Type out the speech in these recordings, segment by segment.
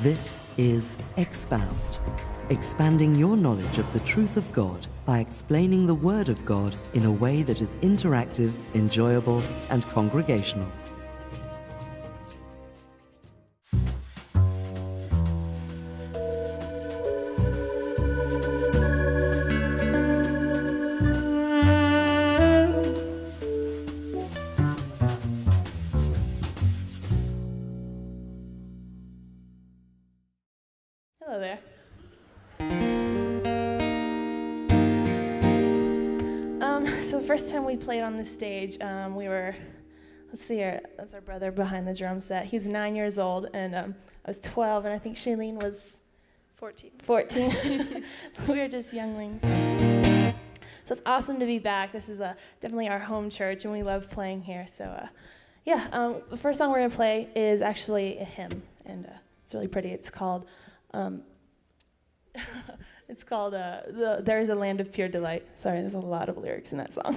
This is Expound, expanding your knowledge of the truth of God by explaining the Word of God in a way that is interactive, enjoyable, and congregational. Hello there. So the first time we played on this stage, we were, let's see here, that's our brother behind the drum set. He was 9 years old, and I was 12, and I think Shealeen was 14. We were just younglings. So it's awesome to be back. This is definitely our home church, and we love playing here. So the first song we're going to play is actually a hymn, and it's really pretty. It's called... There is a Land of Pure Delight. Sorry, there's a lot of lyrics in that song.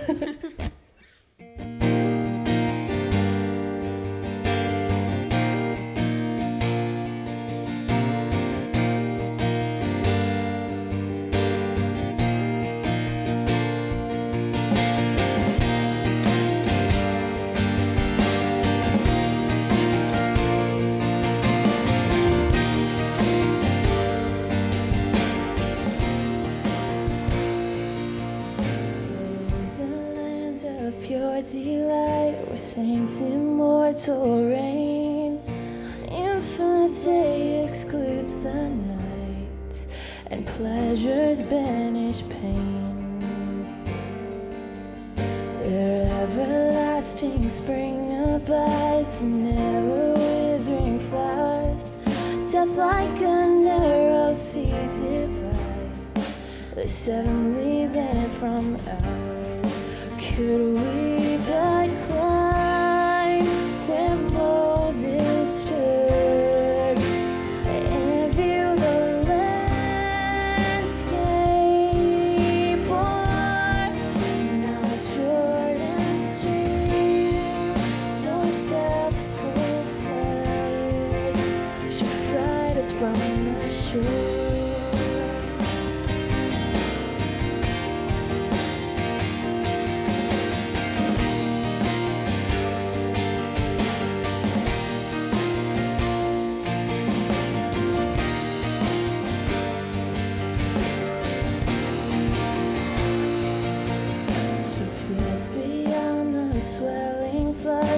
Delight, where saints immortal reign. Infinite day excludes the night, and pleasures banish pain. Their everlasting spring abides, and never withering flowers. Death like a narrow sea divides the heavenly land from ours. Could we but climb where Moses stood and view the landscape, or now Jordan's stream, no death's cold flood should fright us from the shore.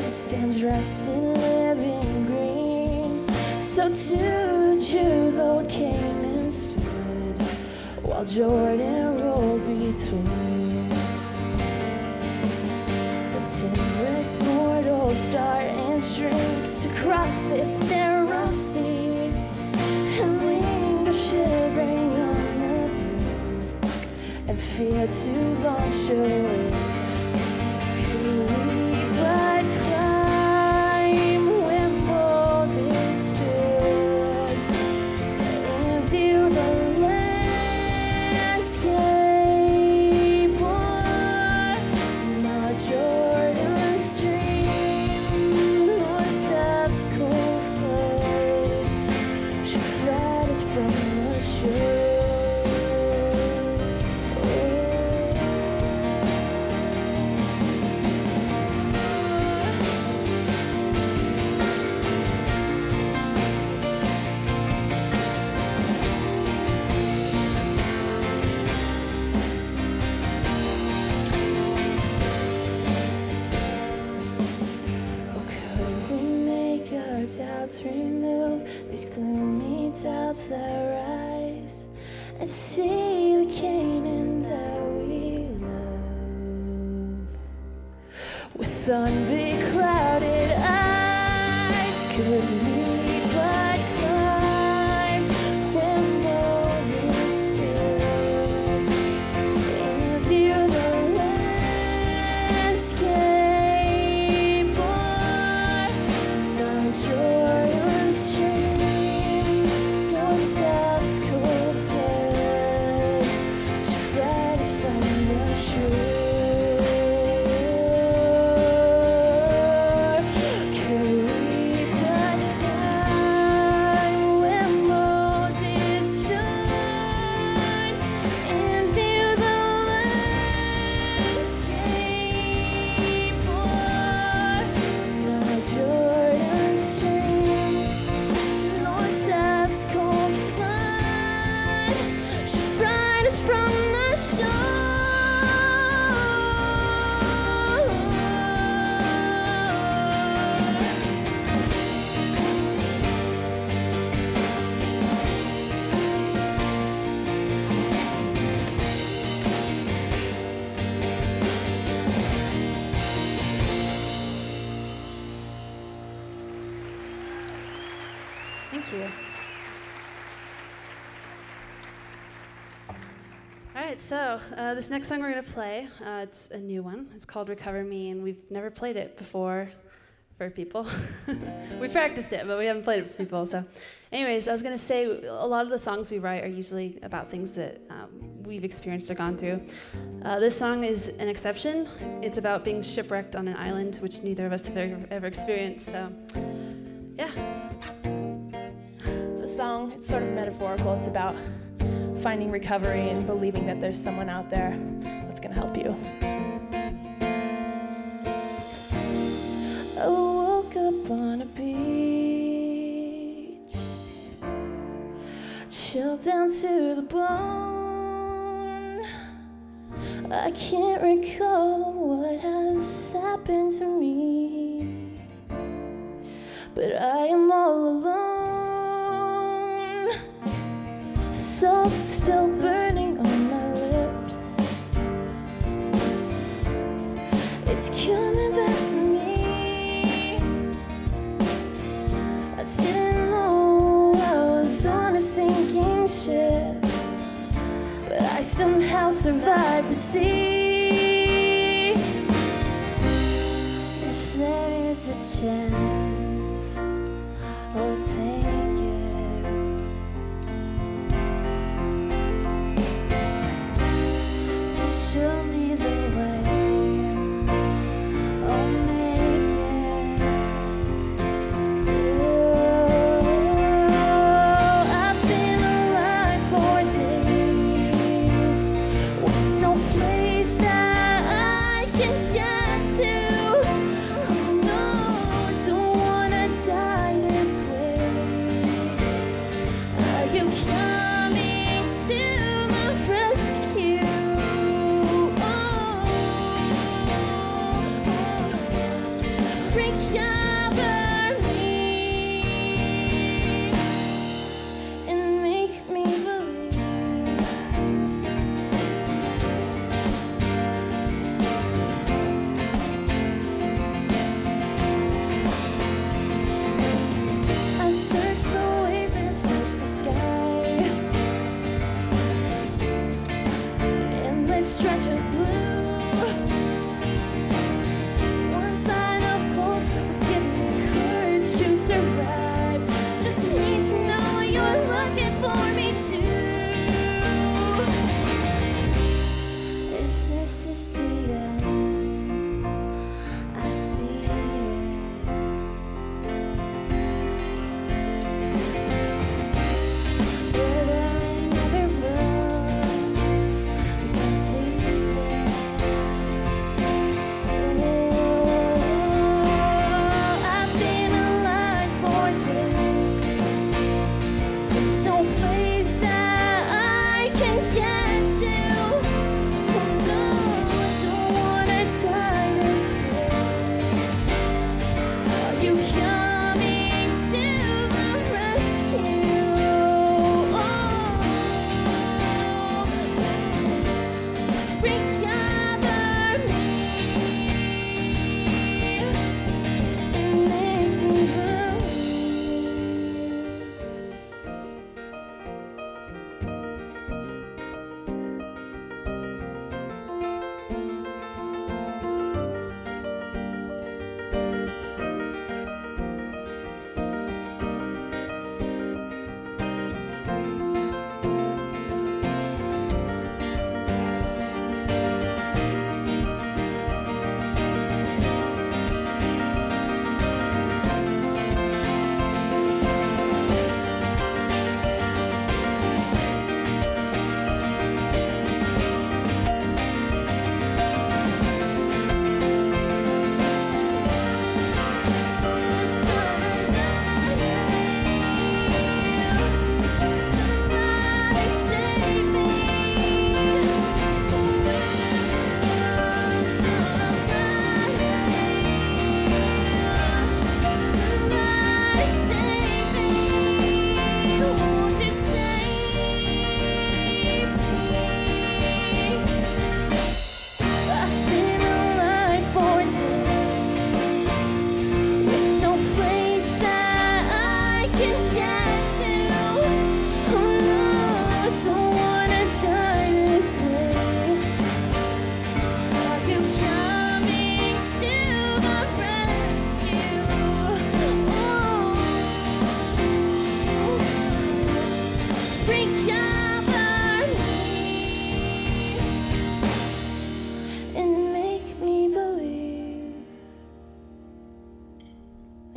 Stands dressed in living green. So too the Jews old Canaan stood, while Jordan rolled between. The timorous mortals start and shrink to cross this narrow sea, and linger shivering on the brink, and fear to launch away. Remove these gloomy doubts that rise, and see the Canaan that we love with unbeclouded eyes. Could we but climb where Moses stood and view the landscape, or not Jordan's stream, no doubt's cold flood to fright us from the shore. Could we but Thank you. All right, so this next song we're going to play, it's a new one. It's called Recover Me, and we've never played it before for people. We practiced it, but we haven't played it for people. So anyways, I was going to say a lot of the songs we write are usually about things that we've experienced or gone through. This song is an exception. It's about being shipwrecked on an island, which neither of us have ever experienced. So yeah. It's a song, it's sort of metaphorical. It's about finding recovery and believing that there's someone out there that's going to help you. I woke up on a beach, chilled down to the bone. I can't recall what has happened to me, but I am all alone. Salt still burning on my lips. It's coming back to me. I didn't know I was on a sinking ship, but I somehow survived the sea. If there is a chance, I'll take it. Show me the way, I'll make it. Oh, I've been alive for days with no place that I can get to. Oh no, don't wanna die this way.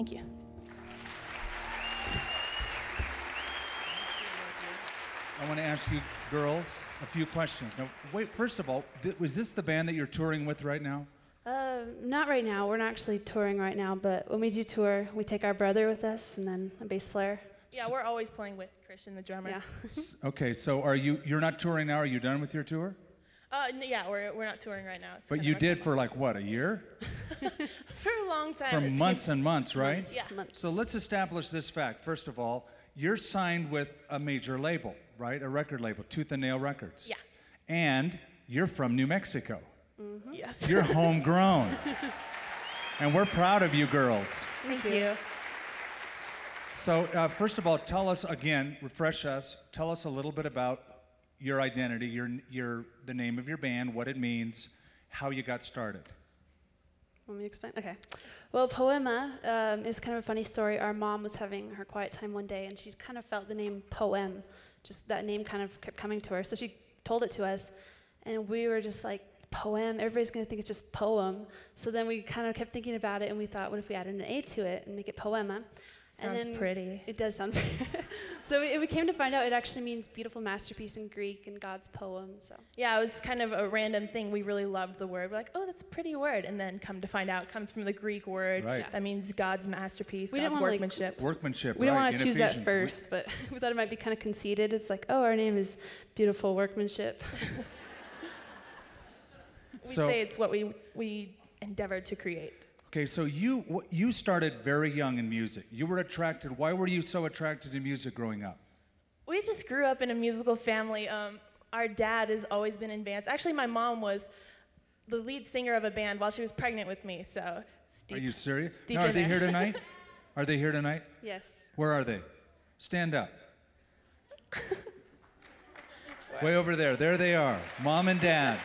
Thank you. I want to ask you girls a few questions. Now, wait, first of all, was this the band that you're touring with right now? Not right now. We're not actually touring right now, but when we do tour, we take our brother with us and then a bass player. Yeah, we're always playing with Christian, the drummer. Yeah. Okay, so you're not touring now? Are you done with your tour? Yeah, we're not touring right now. But you did for like what, a year? For a long time. For months and months, right? Months. Yeah. Months. So let's establish this fact. First of all, you're signed with a major label, right? A record label, Tooth and Nail Records. Yeah. And you're from New Mexico. Mm-hmm. Yes. You're homegrown. And we're proud of you girls. Thank you. So first of all, tell us again, refresh us, tell us a little bit about your identity, the name of your band, what it means, how you got started. Want me to explain? Okay. Well, Poema is kind of a funny story. Our mom was having her quiet time one day, and she kind of felt the name Poem. Just that name kind of kept coming to her. So she told it to us, and we were just like, Poem, everybody's going to think it's just poem. So then we kind of kept thinking about it, and we thought, what if we added an A to it and make it Poema? Sounds pretty. It does sound pretty. So we came to find out it actually means beautiful masterpiece in Greek and God's poem. So Yeah, it was kind of a random thing. We really loved the word. We're like, oh, that's a pretty word. And then come to find out, it comes from the Greek word. Right. That means God's masterpiece, We God's didn't wanna, like, workmanship. Workmanship, we didn't right, want to in choose that Ephesians. first, but we thought it might be kind of conceited. It's like, oh, our name is beautiful workmanship. We So- say it's what we endeavored to create. Okay, so you started very young in music. You were attracted, why were you so attracted to music growing up? We just grew up in a musical family. Our dad has always been in bands. Actually, my mom was the lead singer of a band while she was pregnant with me, so it's deep. Are you serious? deep Now, are in they there. here tonight? Are they here tonight? Yes. Where are they? Stand up. Way over there. There they are. Mom and Dad.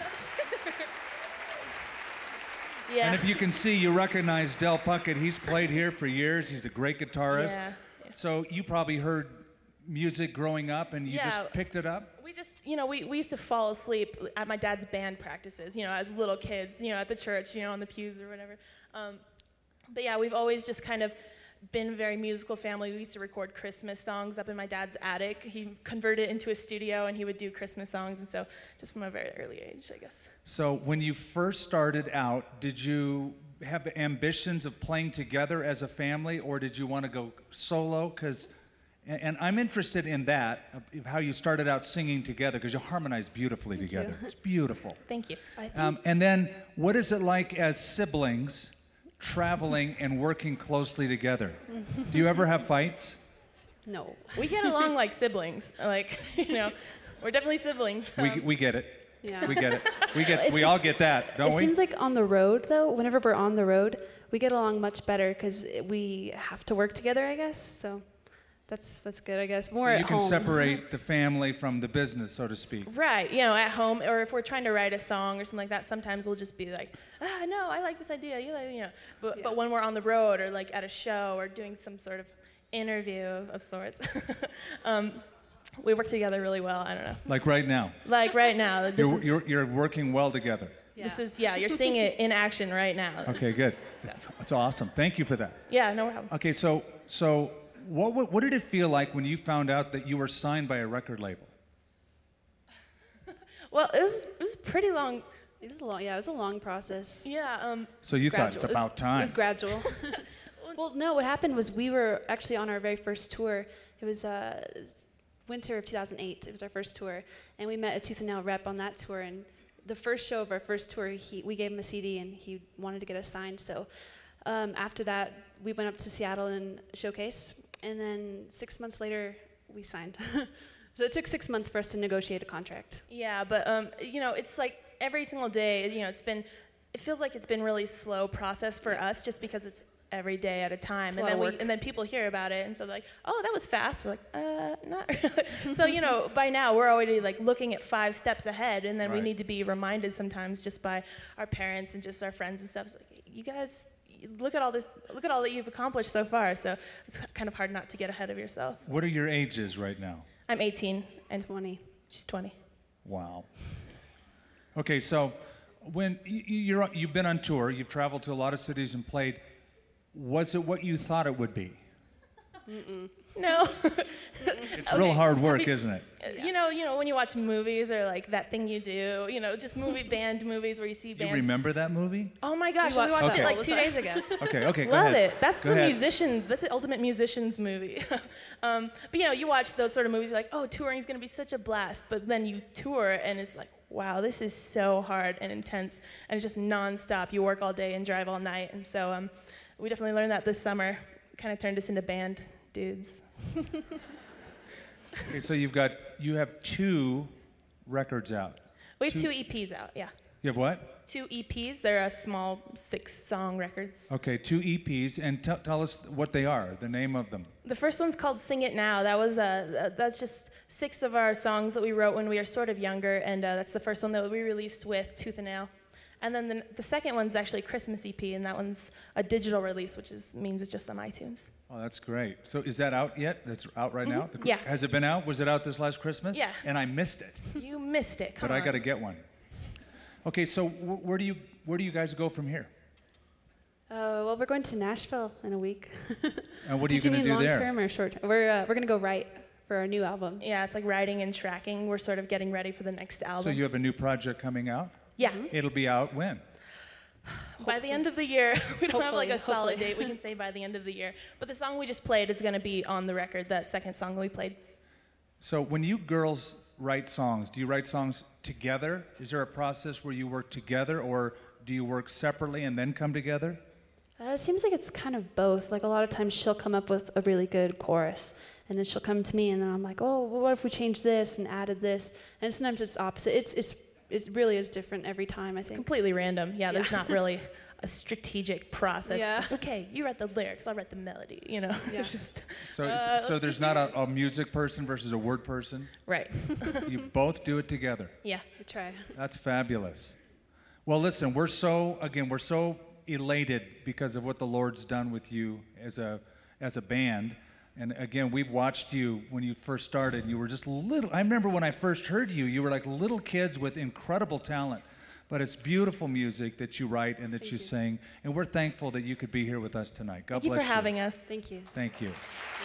Yeah. And if you can see, you recognize Del Puckett. He's played here for years. He's a great guitarist. Yeah. So you probably heard music growing up and you Yeah. just picked it up? We just, we used to fall asleep at my dad's band practices, as little kids, at the church, on the pews or whatever. But yeah, we've always just kind of been a very musical family. We used to record Christmas songs up in my dad's attic. He converted it into a studio and he would do Christmas songs, and so just from a very early age, I guess. So when you first started out, did you have ambitions of playing together as a family, or did you want to go solo? And I'm interested in that, of how you started out singing together, because you harmonize beautifully together. It's beautiful. Thank you. And then, what is it like as siblings traveling and working closely together? Do you ever have fights? No. We get along like siblings. We're definitely siblings. We get it. Yeah. We get it. We all get that, don't It we? seems like on the road, though, whenever we're on the road, we get along much better because we have to work together, I guess. So that's good, I guess. More So at you can home. separate the family from the business, so to speak. Right, at home, or if we're trying to write a song or something like that, sometimes we'll just be like, no, I like this idea, But when we're on the road or like at a show or doing some sort of interview of sorts, we work together really well. I don't know. Like right now. Like right now. You're working well together. Yeah. You're seeing it in action right now. Okay, good. That's awesome. Thank you for that. Yeah, no problem. Okay, so what did it feel like when you found out that you were signed by a record label? Well, it was pretty long. It was a long process. Yeah. So you thought it's about time. It was gradual. Well, no, what happened was we were actually on our very first tour. It was winter of 2008. It was our first tour, and we met a Tooth and Nail rep on that tour. And the first show of our first tour, we gave him a CD, and he wanted to get us signed. So after that, we went up to Seattle and showcase, and then 6 months later, we signed. So it took 6 months for us to negotiate a contract. Yeah, but it's like every single day. It feels like it's been really slow process for us, just because it's every day at a time, and then people hear about it, and so they're like, oh, that was fast. We're like, not really. So by now we're already like looking at 5 steps ahead, and then we Right. need to be reminded sometimes just by our parents and just our friends and stuff. It's like, you guys, look at all this, look at all that you've accomplished so far. So it's kind of hard not to get ahead of yourself. What are your ages right now? I'm 18 and 20. she's 20. Wow. Okay, so when you've been on tour, you've traveled to a lot of cities and played. Was it what you thought it would be? No. It's real hard work, isn't it? You know, when you watch movies or like That Thing You Do, you know, just band movies where you see bands. You remember that movie? Oh my gosh, we watched Okay. it like 2 days ago. Okay, go Love ahead. it. That's Go the ahead. musician. That's the ultimate musician's movie. But you know, you watch those sort of movies, you're like, oh, touring is gonna be such a blast. But then you tour, and it's like, wow, this is so hard and intense, and it's just nonstop. You work all day and drive all night, and so we definitely learned that this summer. Kind of turned us into band dudes. Okay, so you have 2 records out. We have 2 EPs out. Yeah. You have what? 2 EPs. They're small 6-song records. Okay, 2 EPs, and tell us what they are, the name of them. The first one's called Sing It Now. That's just 6 of our songs that we wrote when we were sort of younger, and that's the first one that we released with Tooth and Nail. And then the second one's actually a Christmas EP, and that one's a digital release, which means it's just on iTunes. Oh, that's great. So is that out yet? That's out right now? Yeah. Has it been out? Was it out this last Christmas? Yeah. And I missed it. You missed it. Come But on. I got to get one. Okay, so where do you guys go from here? Well, we're going to Nashville in a week. And what are you Did going to do mean there? long term or short term? We're going to go write for our new album. Yeah, it's like writing and tracking. We're sort of getting ready for the next album. So you have a new project coming out? Yeah. It'll be out when? By the end of the year. We don't have like a solid Hopefully. date. We can say by the end of the year. But the song we just played is going to be on the record, that second song we played. So when you girls write songs, do you write songs together? Is there a process where you work together, or do you work separately and then come together? It seems like it's kind of both. Like a lot of times she'll come up with a really good chorus, and then she'll come to me, and then I'm like, oh, well, what if we changed this and added this? And sometimes it's opposite. It really is different every time, I think. Completely random. Yeah, there's not really a strategic process. Yeah. It's like, okay, you write the lyrics, I'll write the melody, you know? Yeah. It's just, So let's there's just not do this. a music person versus a word person? Right. You both do it together. Yeah. We try. That's fabulous. Well, listen, we're so elated because of what the Lord's done with you as a band. And again, we've watched you when you first started. You were just little. I remember when I first heard you, you were like little kids with incredible talent. But it's beautiful music that you write and that you sing. And we're thankful that you could be here with us tonight. God Thank you bless for having us. Thank you. Thank you. Yeah.